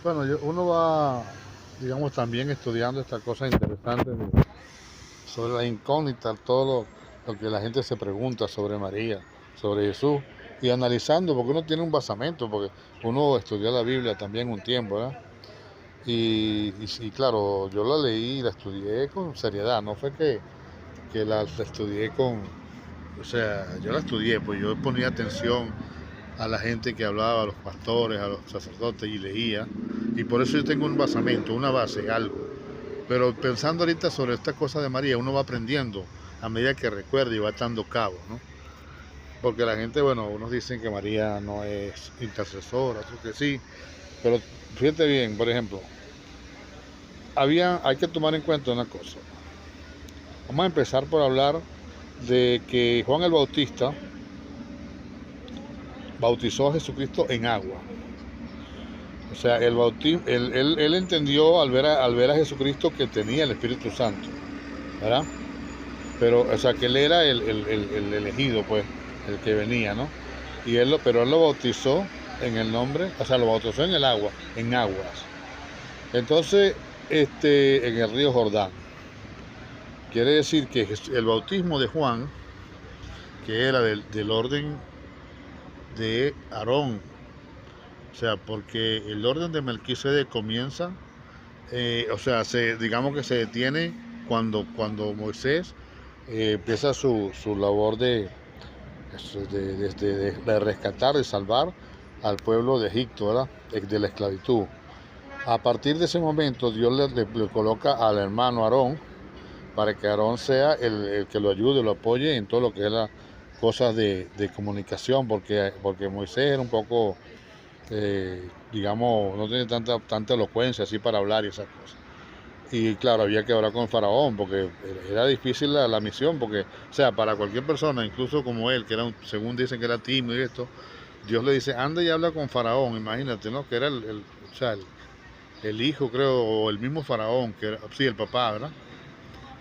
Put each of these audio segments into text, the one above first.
Bueno, uno va, digamos, también estudiando estas cosas interesantes sobre la incógnita, todo lo que la gente se pregunta sobre María, sobre Jesús, y analizando, porque uno tiene un basamento, porque uno estudió la Biblia también un tiempo, ¿verdad? Y claro, yo la leí y la estudié con seriedad, no fue que la estudié con, o sea, yo la estudié, pues yo ponía atención a la gente que hablaba, a los pastores, a los sacerdotes y leía, y por eso yo tengo un basamento, una base, algo. Pero pensando ahorita sobre estas cosas de María, uno va aprendiendo a medida que recuerda y va atando cabos, ¿no? Porque la gente, bueno, unos dicen que María no es intercesora, otros que sí, pero fíjate bien, por ejemplo, hay que tomar en cuenta una cosa. Vamos a empezar por hablar de que Juan el Bautista bautizó a Jesucristo en agua. O sea, él entendió al ver a Jesucristo que tenía el Espíritu Santo, ¿verdad? Pero, o sea, que él era el elegido, pues, el que venía, ¿no? Pero él lo bautizó en el nombre, o sea, lo bautizó en el agua, en aguas. Entonces, en el río Jordán. Quiere decir que el bautismo de Juan, que era del orden de Aarón, o sea, porque el orden de Melquisedec comienza, o sea, digamos que se detiene cuando Moisés empieza su labor de rescatar, de salvar al pueblo de Egipto, ¿verdad? De la esclavitud. A partir de ese momento, Dios le coloca al hermano Aarón para que Aarón sea el que lo ayude, lo apoye en todo lo que es las cosas de comunicación, porque Moisés era un poco, digamos, no tiene tanta elocuencia así para hablar y esas cosas. Y claro, había que hablar con Faraón, porque era difícil la misión, porque, o sea, para cualquier persona, incluso como él, que era, según dicen que era tímido y esto, Dios le dice, anda y habla con Faraón, imagínate, ¿no? Que era o sea, el hijo, creo, o el mismo Faraón, que era, sí, el papá, ¿verdad?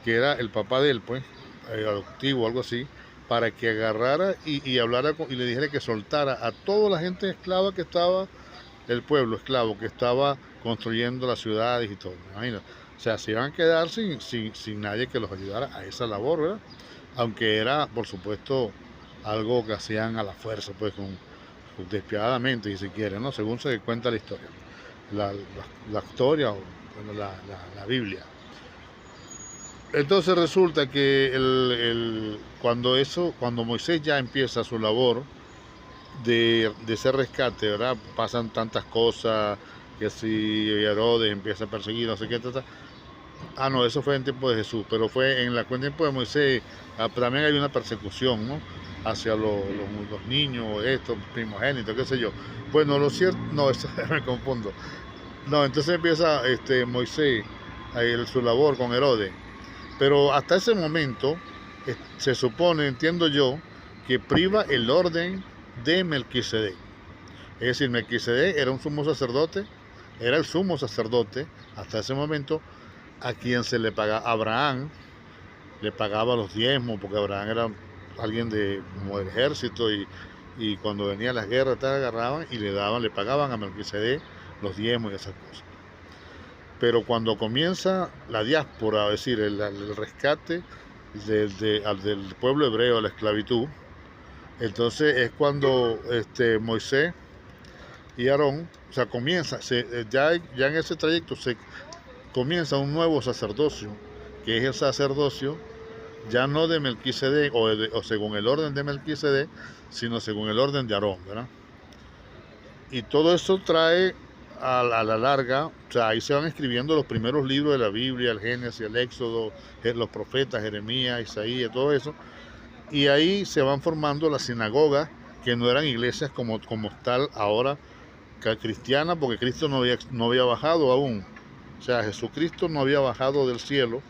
Que era el papá de él, pues, adoptivo, algo así, para que agarrara y hablara y le dijera que soltara a toda la gente esclava que estaba, el pueblo esclavo que estaba construyendo las ciudades y todo, imagínate. O sea, se iban a quedar sin nadie que los ayudara a esa labor, ¿verdad? Aunque era, por supuesto, algo que hacían a la fuerza, pues, despiadadamente, si se quiere, ¿no? Según se cuenta la historia. La historia, o bueno, la Biblia. Entonces resulta que cuando Moisés ya empieza su labor de ese rescate, ¿verdad? Pasan tantas cosas, que si Herodes empieza a perseguir, no sé qué, Ah, no, eso fue en tiempo de Jesús, pero fue en el tiempo de Moisés, también hay una persecución, ¿no? Hacia los niños, estos primogénitos, qué sé yo. Bueno, lo cierto, no, eso, me confundo. No, entonces empieza Moisés su labor con Herodes. Pero hasta ese momento se supone, entiendo yo, que priva el orden de Melquisedec. Es decir, Melquisedec era un sumo sacerdote, era el sumo sacerdote hasta ese momento, a quien se le pagaba. Abraham le pagaba los diezmos, porque Abraham era alguien como del ejército, y cuando venían las guerras agarraban y le pagaban a Melquisedec los diezmos y esas cosas. Pero cuando comienza la diáspora, es decir, el rescate del pueblo hebreo a la esclavitud, entonces es cuando Moisés y Aarón, o sea, ya en ese trayecto se comienza un nuevo sacerdocio, que es el sacerdocio ya no de Melquisedec o según el orden de Melquisedec, sino según el orden de Aarón, ¿verdad? Y todo eso trae a la larga, o sea, ahí se van escribiendo los primeros libros de la Biblia, el Génesis, el Éxodo, los profetas, Jeremías, Isaías, todo eso, y ahí se van formando las sinagogas, que no eran iglesias como tal ahora, cristianas, porque Cristo no había bajado aún, o sea, Jesucristo no había bajado del cielo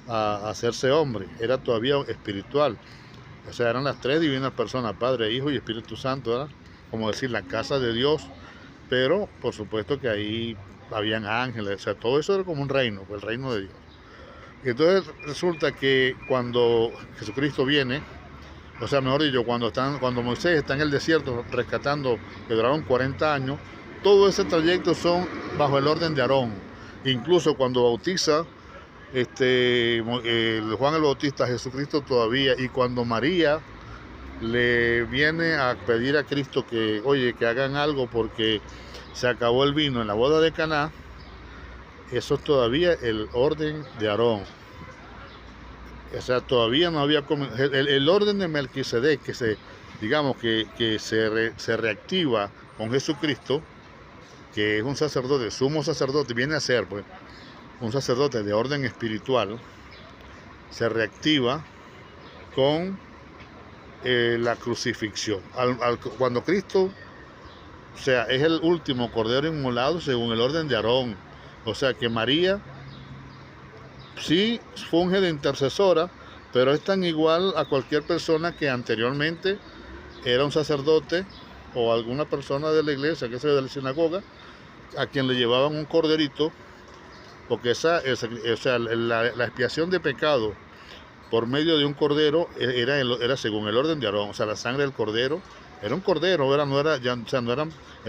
a hacerse hombre, era todavía espiritual, o sea, eran las tres divinas personas, Padre, Hijo y Espíritu Santo, ¿verdad? Como decir, la casa de Dios. Pero por supuesto que ahí habían ángeles, o sea, todo eso era como un reino, el reino de Dios. Y entonces resulta que cuando Jesucristo viene, o sea, mejor dicho, cuando Moisés está en el desierto rescatando, que duraron 40 años, todo ese trayecto son bajo el orden de Aarón. Incluso cuando bautiza Juan el Bautista a Jesucristo todavía, y cuando María le viene a pedir a Cristo que, oye, que hagan algo porque se acabó el vino en la boda de Caná, eso es todavía el orden de Aarón. O sea, todavía no había el orden de Melquisedec, que se reactiva con Jesucristo, que es un sacerdote, sumo sacerdote, viene a ser pues un sacerdote de orden espiritual, se reactiva con la crucifixión. Cuando Cristo, o sea, es el último cordero inmolado según el orden de Aarón. O sea que María sí funge de intercesora, pero es tan igual a cualquier persona que anteriormente era un sacerdote o alguna persona de la iglesia, que sea de la sinagoga, a quien le llevaban un corderito, porque la expiación de pecado por medio de un cordero era según el orden de Aarón. O sea, la sangre del cordero era un cordero, era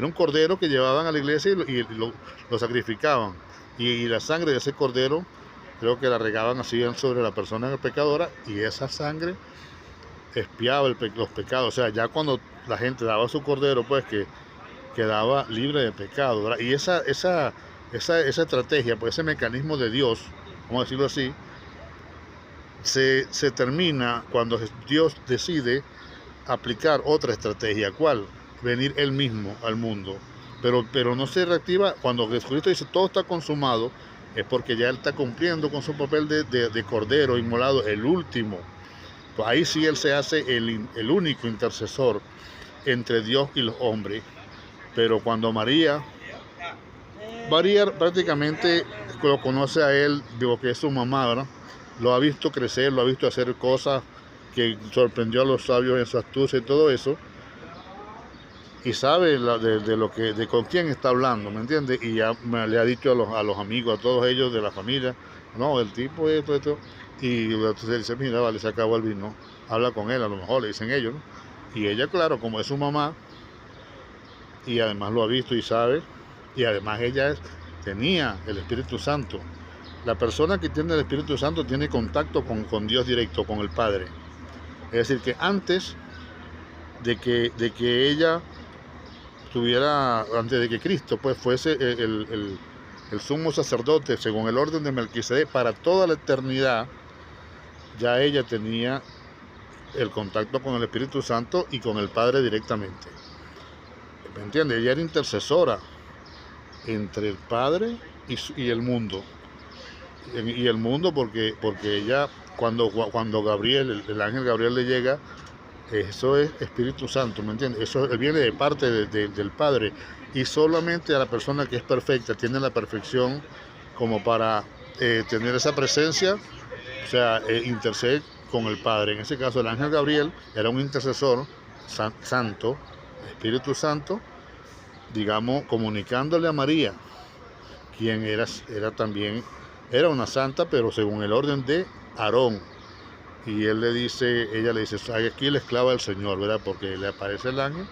un cordero que llevaban a la iglesia y lo sacrificaban. Y la sangre de ese cordero, creo que la regaban así sobre la persona pecadora, y esa sangre expiaba los pecados. O sea, ya cuando la gente daba su cordero, pues que quedaba libre de pecado, ¿verdad? Y esa estrategia, pues ese mecanismo de Dios, vamos a decirlo así, se termina cuando Dios decide aplicar otra estrategia. ¿Cuál? Venir Él mismo al mundo. Pero no se reactiva cuando Jesucristo dice todo está consumado, es porque ya Él está cumpliendo con su papel de cordero inmolado, el último. Pues ahí sí Él se hace el único intercesor entre Dios y los hombres. Pero cuando María prácticamente lo conoce a Él, digo que es su mamá, ¿verdad? Lo ha visto crecer, lo ha visto hacer cosas que sorprendió a los sabios en su astucia y todo eso, y sabe de con quién está hablando, ¿me entiendes? Y ya le ha dicho a los amigos, a todos ellos de la familia, no, el tipo esto, y entonces dice, mira, vale, se acabó el vino, habla con él, a lo mejor le dicen ellos, ¿no? Y ella, claro, como es su mamá, y además lo ha visto y sabe, y además ella tenía el Espíritu Santo. La persona que tiene el Espíritu Santo tiene contacto con Dios directo, con el Padre. Es decir, que antes de que ella antes de que Cristo pues fuese el sumo sacerdote según el orden de Melquisedec para toda la eternidad, ya ella tenía el contacto con el Espíritu Santo y con el Padre directamente. ¿Me entiendes? Ella era intercesora entre el Padre y el mundo. Y el mundo porque ella, cuando Gabriel, el ángel Gabriel le llega, eso es Espíritu Santo, ¿me entiendes? Eso viene de parte del Padre, y solamente a la persona que es perfecta, tiene la perfección como para tener esa presencia, o sea, interceder con el Padre. En ese caso el ángel Gabriel era un intercesor santo, Espíritu Santo, digamos, comunicándole a María, quien era una santa, pero según el orden de Aarón. Y ella le dice, aquí la esclava del Señor, ¿verdad? Porque le aparece el ángel,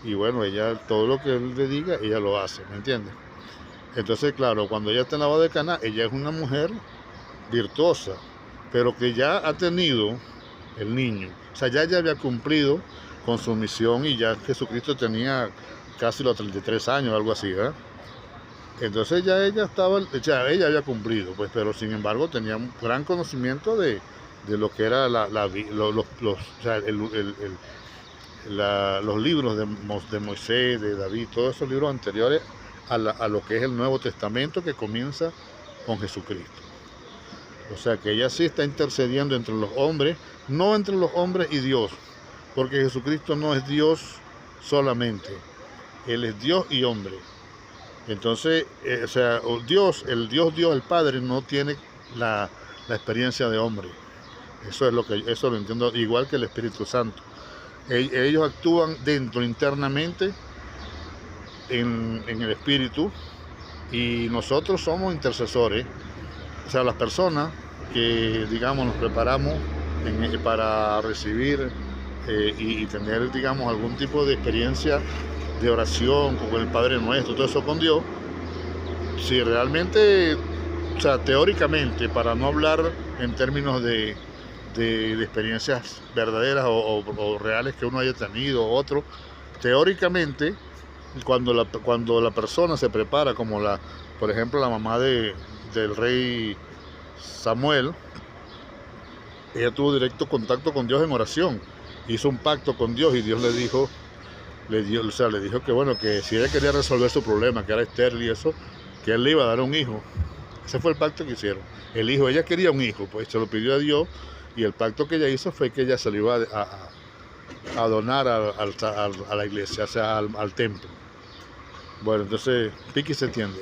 y bueno, ella, todo lo que él le diga, ella lo hace, ¿me entiendes? Entonces, claro, cuando ella está en la boda de Caná, ella es una mujer virtuosa, pero que ya ha tenido el niño. O sea, ya había cumplido con su misión, y ya Jesucristo tenía casi los 33 años, algo así, ¿verdad? Entonces ella había cumplido, pues, pero sin embargo tenía un gran conocimiento de lo que era los libros de Moisés, de David, todos esos libros anteriores a lo que es el Nuevo Testamento, que comienza con Jesucristo. O sea que ella sí está intercediendo entre los hombres, no entre los hombres y Dios, porque Jesucristo no es Dios solamente, Él es Dios y hombre. Entonces, el Dios, el Padre, no tiene la experiencia de hombre. Eso lo entiendo, igual que el Espíritu Santo. Ellos actúan internamente en el Espíritu, y nosotros somos intercesores. O sea, las personas que, digamos, nos preparamos para recibir y tener, digamos, algún tipo de experiencia de oración con el Padre Nuestro, todo eso con Dios, si realmente, o sea, teóricamente, para no hablar en términos de experiencias verdaderas o reales que uno haya tenido, otro, teóricamente, cuando la persona se prepara, como por ejemplo, la mamá del rey Samuel, ella tuvo directo contacto con Dios en oración, hizo un pacto con Dios y Dios o sea, le dijo que bueno, que si ella quería resolver su problema, que era estéril y eso, que él le iba a dar un hijo. Ese fue el pacto que hicieron. El hijo, ella quería un hijo, pues se lo pidió a Dios, y el pacto que ella hizo fue que ella se lo iba a donar a la iglesia, o sea, al templo. Bueno, entonces, Piqui se entiende.